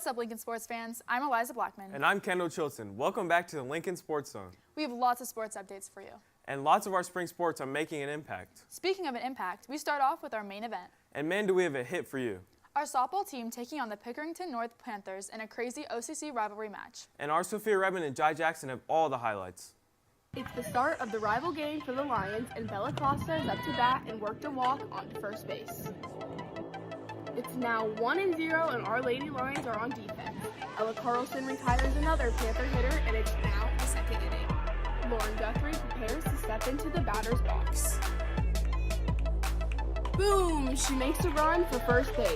What's up, Lincoln sports fans? I'm Eliza Blackman. And I'm Kendall Chilton. Welcome back to the Lincoln Sports Zone. We have lots of sports updates for you. And lots of our spring sports are making an impact. Speaking of an impact, we start off with our main event. And man, do we have a hit for you. Our softball team taking on the Pickerington North Panthers in a crazy OCC rivalry match. And our Sophia Redmond and Jai Jackson have all the highlights. It's the start of the rival game for the Lions, and Bella Costa is up to bat and worked a walk onto first base. It's now 1-0, and our Lady Lions are on defense. Ella Carlson retires another Panther hitter, and it's now the second inning. Lauren Guthrie prepares to step into the batter's box. Boom! She makes a run for first base.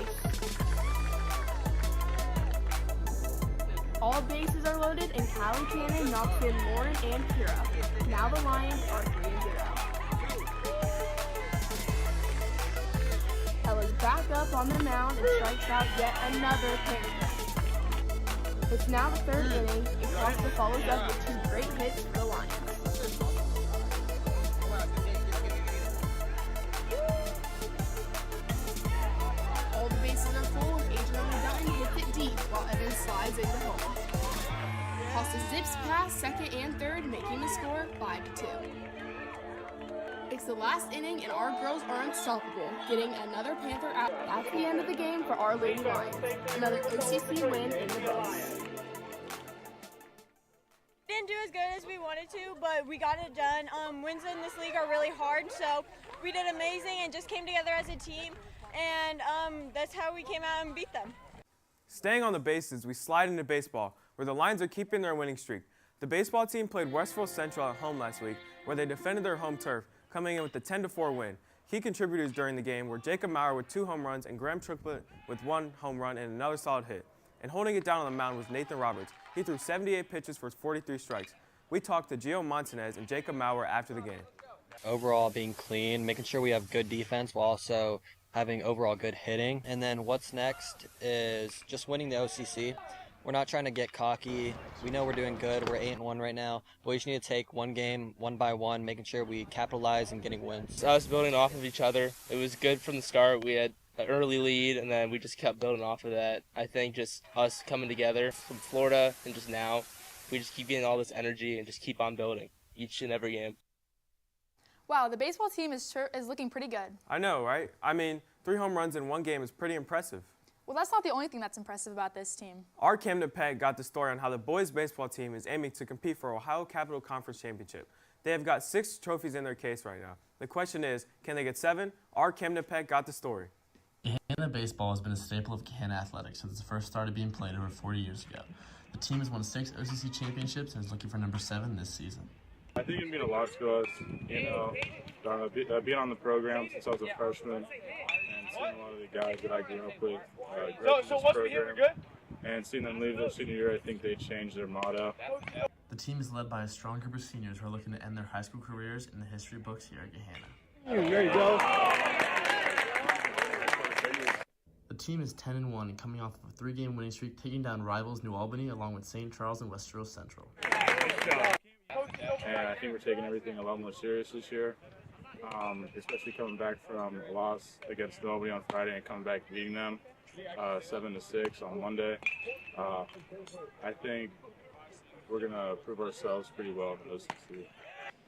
All bases are loaded, and Callie Cannon knocks in Lauren and Kira. Now the Lions are 3-0. Ella's back up on the mound and strikes out yet another Panther. It's now the third inning, and Costa follows up with two great hits for the Lions. All the bases are full, and Adriana Dutton hits it deep while Evans slides into home. Costa zips past second and third, making the score 5-2. It's the last inning, and our girls are unstoppable, getting another Panther out. That's the end of the game for our Lady Lions. Another OCC win in the books. Didn't do as good as we wanted to, but we got it done. Wins in this league are really hard, so we did amazing and just came together as a team, and that's how we came out and beat them. Staying on the bases, we slide into baseball, where the Lions are keeping their winning streak. The baseball team played Westville Central at home last week, where they defended their home turf, coming in with a 10-4 win. Key contributors during the game were Jacob Maurer with 2 home runs and Graham Triplett with 1 home run and another solid hit. And holding it down on the mound was Nathan Roberts. He threw 78 pitches for 43 strikes. We talked to Gio Montanez and Jacob Maurer after the game. Overall being clean, making sure we have good defense while also having overall good hitting. And then what's next is just winning the OCC. We're not trying to get cocky. We know we're doing good. We're 8-1 right now. But we just need to take one game, one by one, making sure we capitalize and getting wins. Us building off of each other. It was good from the start. We had an early lead, and then we just kept building off of that. I think just us coming together from Florida and just now, we just keep getting all this energy and just keep on building each and every game. Wow, the baseball team is looking pretty good. I know, right? I mean, 3 home runs in 1 game is pretty impressive. Well, that's not the only thing that's impressive about this team. Our Camden Peg got the story on how the boys baseball team is aiming to compete for Ohio Capital Conference Championship. They have got 6 trophies in their case right now. The question is, can they get 7? Our Camden Peg got the story. Gahanna baseball has been a staple of Gahanna athletics since it first started being played over 40 years ago. The team has won 6 OCC championships and is looking for number 7 this season. I think it means a lot to us, being on the program since I was a freshman and seeing a lot of the guys that I grew up with program, and seeing them leave their senior year. I think they changed their motto. The team is led by a strong group of seniors who are looking to end their high school careers in the history books here at Gahanna. There you go. The team is 10-1 and coming off of a 3-game winning streak, taking down rivals New Albany along with St. Charles and Westeros Central. And I think we're taking everything a lot more serious this year, especially coming back from a loss against New Albany on Friday and coming back beating them 7-6 on Monday. I think we're going to prove ourselves pretty well in the OCC.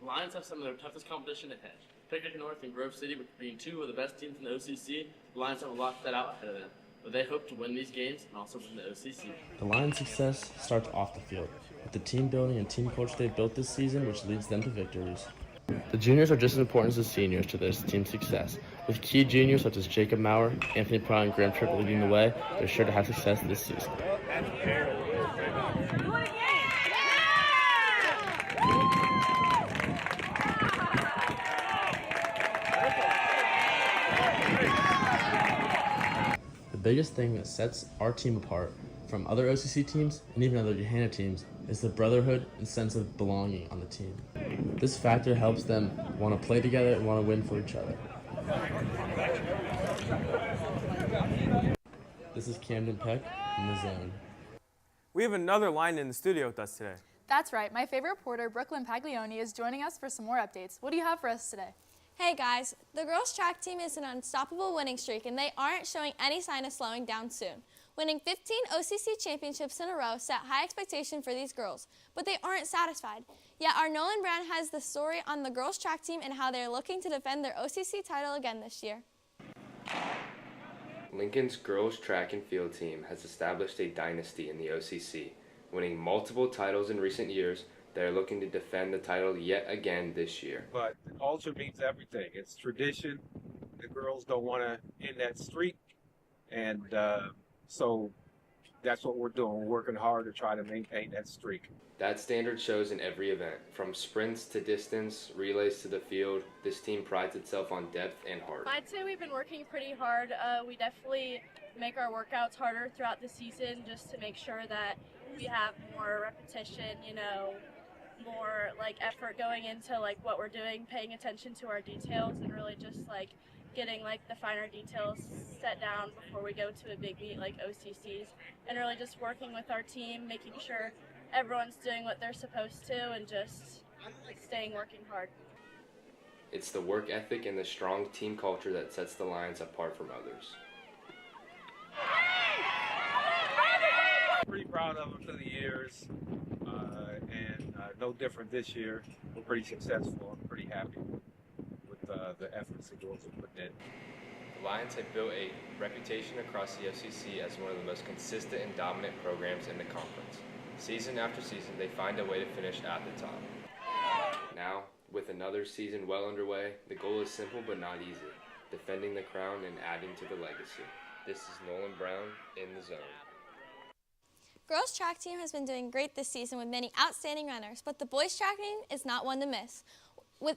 The Lions have some of their toughest competition ahead. Pickerington North and Grove City, being 2 of the best teams in the OCC, the Lions have a lot set out ahead of them. But they hope to win these games and also win the OCC. The Lions' success starts off the field, with the team building and team culture they built this season, which leads them to victories. The juniors are just as important as the seniors to this team's success. With key juniors such as Jacob Maurer, Anthony Pryor, and Graham Tripp leading the way, they're sure to have success this season. The biggest thing that sets our team apart from other OCC teams and even other Gahanna teams is the brotherhood and sense of belonging on the team. This factor helps them want to play together and want to win for each other. This is Camden Peck in the Zone. We have another Lion in the studio with us today. That's right. My favorite reporter, Brooklyn Paglioni, is joining us for some more updates. What do you have for us today? Hey guys, the girls track team is an unstoppable winning streak and they aren't showing any sign of slowing down soon. Winning 15 OCC championships in a row set high expectation for these girls, but they aren't satisfied. Yet our Nolan Brown has the story on the girls track team and how they're looking to defend their OCC title again this year. Lincoln's girls track and field team has established a dynasty in the OCC, winning multiple titles in recent years. They are looking to defend the title yet again this year. But the culture means everything. It's tradition. The girls don't want to end that streak, and so that's what we're doing. We're working hard to try to maintain that streak. That standard shows in every event, from sprints to distance, relays to the field. This team prides itself on depth and heart. I'd say we've been working pretty hard. We definitely make our workouts harder throughout the season just to make sure that we have more repetition, more like effort going into like what we're doing, paying attention to our details, and really just like getting like the finer details set down before we go to a big meet like OCCs, and really just working with our team, making sure everyone's doing what they're supposed to and just staying working hard. It's the work ethic and the strong team culture that sets the Lions apart from others. Pretty proud of them through the years, and no different this year. We're pretty successful and pretty happy with the efforts the girls have put in. The Lions have built a reputation across the OCC as one of the most consistent and dominant programs in the conference. Season after season, they find a way to finish at the top. Now, with another season well underway, the goal is simple but not easy: defending the crown and adding to the legacy. This is Nolan Brown in the zone. Girls track team has been doing great this season with many outstanding runners, but the boys track team is not one to miss.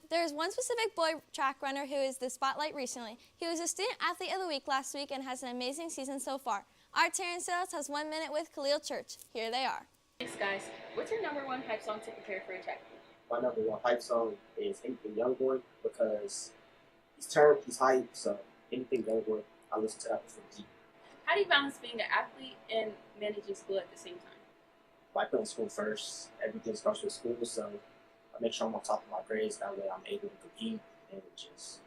There's one specific boy track runner who is the spotlight recently. He was a student athlete of the week last week and has an amazing season so far. Our Terrence Sales has 1 minute with Khalil Church. Here they are. Thanks, guys. What's your #1 hype song to prepare for a track meet? My #1 hype song is Anything Youngboy because he's turned, he's hype, so Anything Youngboy, I listen to that before the heat. How do you balance being an athlete and managing school at the same time? I put in school first. Everything starts with school, so I make sure I'm on top of my grades. That way I'm able to compete and just...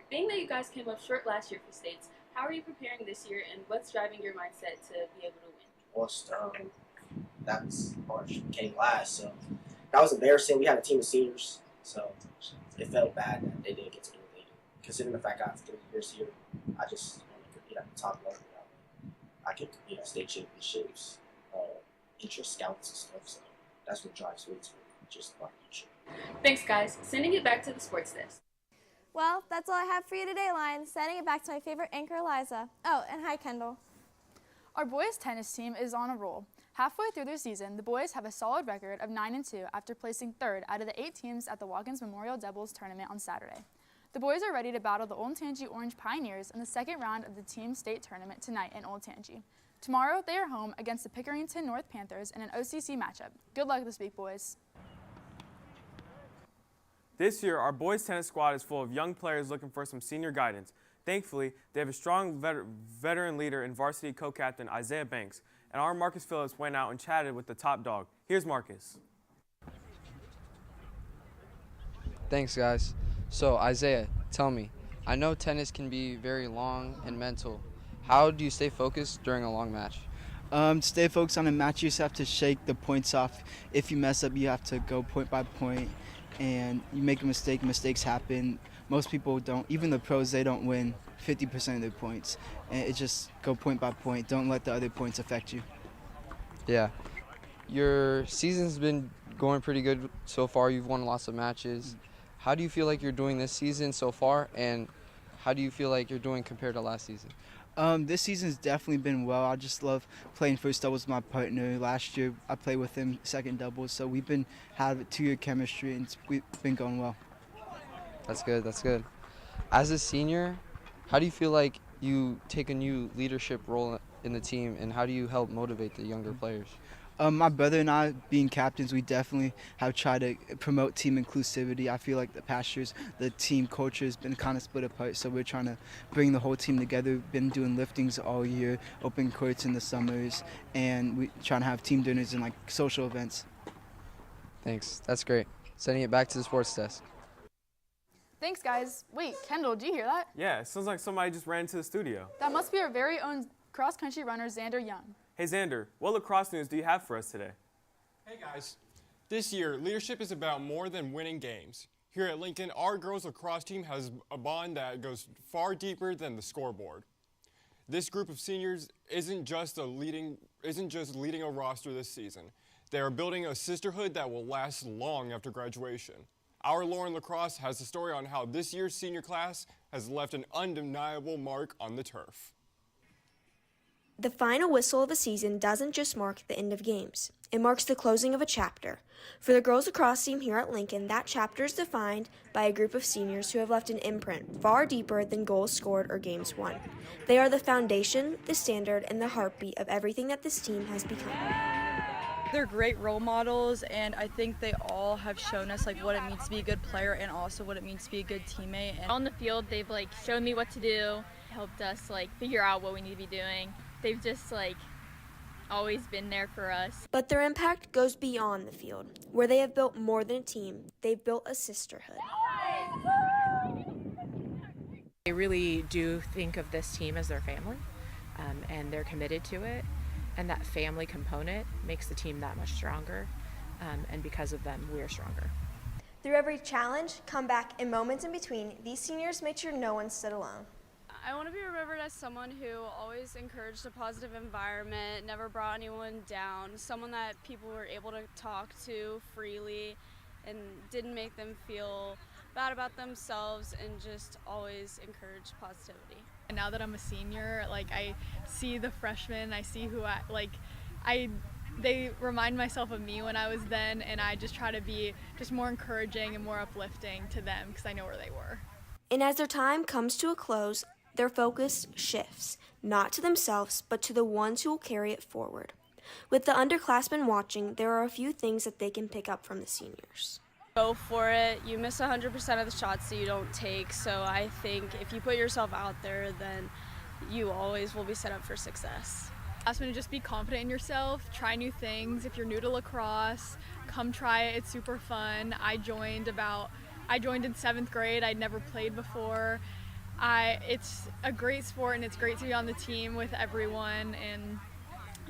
Being that you guys came up short last year for states, how are you preparing this year and what's driving your mindset to be able to win? Lost, that was harsh. We came last, so that was embarrassing. We had a team of seniors, so it felt bad that they didn't get to do it. Considering the fact I have 3 years here, I just want to compete at the top level. I can compete at state championships, interest scouts and stuff, so that's what drives me to just my future. Thanks, guys. Sending it back to the sports desk. Well, that's all I have for you today, Lions. Sending it back to my favorite anchor, Eliza. Oh, and hi, Kendall. Our boys tennis team is on a roll. Halfway through their season, the boys have a solid record of 9-2 after placing 3rd out of the 8 teams at the Watkins Memorial Doubles Tournament on Saturday. The boys are ready to battle the Olentangy Orange Pioneers in the 2nd round of the team state tournament tonight in Olentangy. Tomorrow, they are home against the Pickerington North Panthers in an OCC matchup. Good luck this week, boys. This year, our boys tennis squad is full of young players looking for some senior guidance. Thankfully, they have a strong veteran leader in varsity co-captain Isaiah Banks, and our Marcus Phillips went out and chatted with the top dog. Here's Marcus. Thanks, guys. So, Isaiah, tell me, I know tennis can be very long and mental. How do you stay focused during a long match? Stay focused on a match. You just have to shake the points off. If you mess up, you have to go point by point, and you make a mistake, mistakes happen. Most people don't, even the pros, they don't win 50% of their points. And it's just go point by point. Don't let the other points affect you. Yeah. Your season's been going pretty good so far. You've won lots of matches. How do you feel like you're doing this season so far, and how do you feel like you're doing compared to last season? This season's definitely been well. I just love playing first doubles with my partner. Last year, I played with him second doubles, so we've been having 2-year chemistry, and we've been going well. That's good, that's good. As a senior, how do you feel like you take a new leadership role in the team, and how do you help motivate the younger players? My brother and I, being captains, we definitely have tried to promote team inclusivity. I feel like the past years, the team culture has been kind of split apart, so we're trying to bring the whole team together. We've been doing liftings all year, open courts in the summers, and we're trying to have team dinners and like social events. Thanks, that's great. Sending it back to the sports desk. Thanks, guys. Wait, Kendall, do you hear that? Yeah, it sounds like somebody just ran into the studio. That must be our very own cross-country runner Xander Young. Hey Xander, what lacrosse news do you have for us today? Hey guys, this year leadership is about more than winning games. Here at Lincoln, our girls lacrosse team has a bond that goes far deeper than the scoreboard. This group of seniors isn't just leading a roster this season. They are building a sisterhood that will last long after graduation. Our Lauren Lacrosse has a story on how this year's senior class has left an undeniable mark on the turf. The final whistle of a season doesn't just mark the end of games. It marks the closing of a chapter. For the girls lacrosse team here at Lincoln, that chapter is defined by a group of seniors who have left an imprint far deeper than goals scored or games won. They are the foundation, the standard, and the heartbeat of everything that this team has become. They're great role models, and I think they all have shown us what it means to be a good player and also what it means to be a good teammate. And on the field, they've shown me what to do, helped us figure out what we need to be doing. They've just always been there for us. But their impact goes beyond the field. Where they have built more than a team, they've built a sisterhood. They really do think of this team as their family, and they're committed to it. And that family component makes the team that much stronger, and because of them, we're stronger. Through every challenge, comeback, and moments in between, these seniors made sure no one stood alone. I want to be remembered as someone who always encouraged a positive environment, never brought anyone down, someone that people were able to talk to freely and didn't make them feel bad about themselves, and just always encouraged positivity. And now that I'm a senior, I see the freshmen, I see who they remind myself of me when I was then, and I just try to be just more encouraging and more uplifting to them because I know where they were. And as their time comes to a close, their focus shifts, not to themselves, but to the ones who will carry it forward. With the underclassmen watching, there are a few things that they can pick up from the seniors. Go for it. You miss 100% of the shots that you don't take, so I think if you put yourself out there, then you always will be set up for success. Underclassmen, just be confident in yourself, try new things. If you're new to lacrosse, come try it, it's super fun. I joined in 7th grade, I'd never played before. It's a great sport, and it's great to be on the team with everyone, and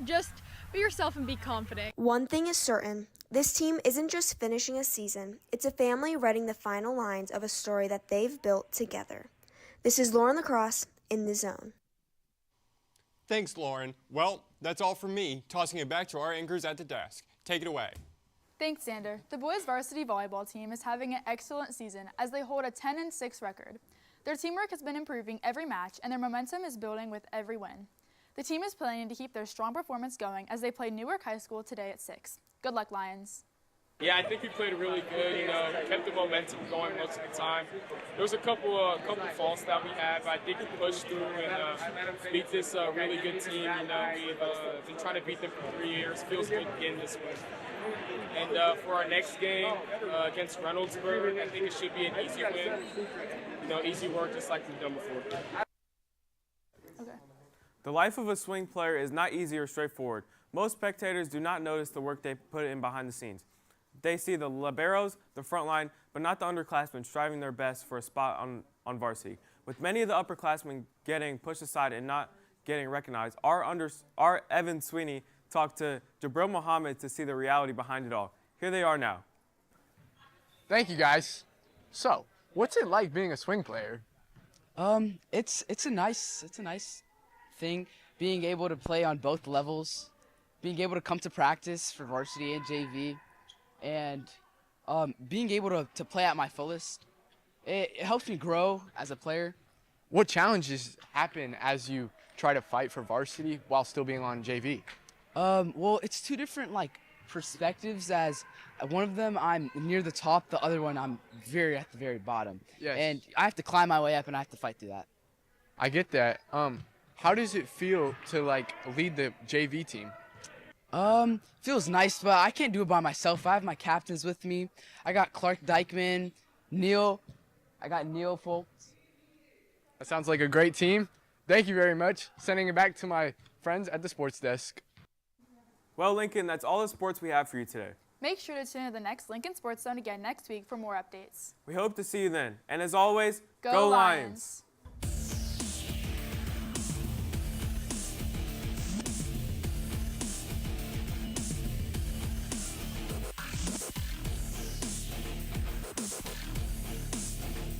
just be yourself and be confident. One thing is certain, this team isn't just finishing a season, it's a family writing the final lines of a story that they've built together. This is Lauren Lacrosse in the Zone. Thanks, Lauren. Well, that's all from me, tossing it back to our anchors at the desk. Take it away. Thanks, Xander. The boys varsity volleyball team is having an excellent season as they hold a 10-6 record. Their teamwork has been improving every match, and their momentum is building with every win. The team is planning to keep their strong performance going as they play Newark High School today at 6. Good luck, Lions. Yeah, I think we played really good, kept the momentum going most of the time. There was a couple faults that we had, but I think we pushed through and beat this really good team. We've been trying to beat them for 3 years. Feels good getting this win. And for our next game against Reynoldsburg, I think it should be an easy win. Easy work just like we've done before. Okay. The life of a swing player is not easy or straightforward. Most spectators do not notice the work they put in behind the scenes. They see the liberos, the front line, but not the underclassmen striving their best for a spot on varsity. With many of the upperclassmen getting pushed aside and not getting recognized, our Evan Sweeney talked to Jabril Muhammad to see the reality behind it all. Here they are now. Thank you, guys. So, what's it like being a swing player? It's a nice thing being able to play on both levels, being able to come to practice for varsity and JV, and being able to play at my fullest. It helps me grow as a player. What challenges happen as you try to fight for varsity while still being on JV? Well, it's two different perspectives, as one of them I'm near the top, the other one I'm at the very bottom. Yes. And I have to climb my way up, and I have to fight through that. I get that. How does it feel to lead the JV team? Feels nice, but I can't do it by myself. I have my captains with me. I got Clark Dykeman, Neil. I got Neil Folks. That sounds like a great team. Thank you very much. Sending it back to my friends at the sports desk. Well, Lincoln, that's all the sports we have for you today. Make sure to tune in to the next Lincoln Sports Zone again next week for more updates. We hope to see you then. And as always, Go Lions!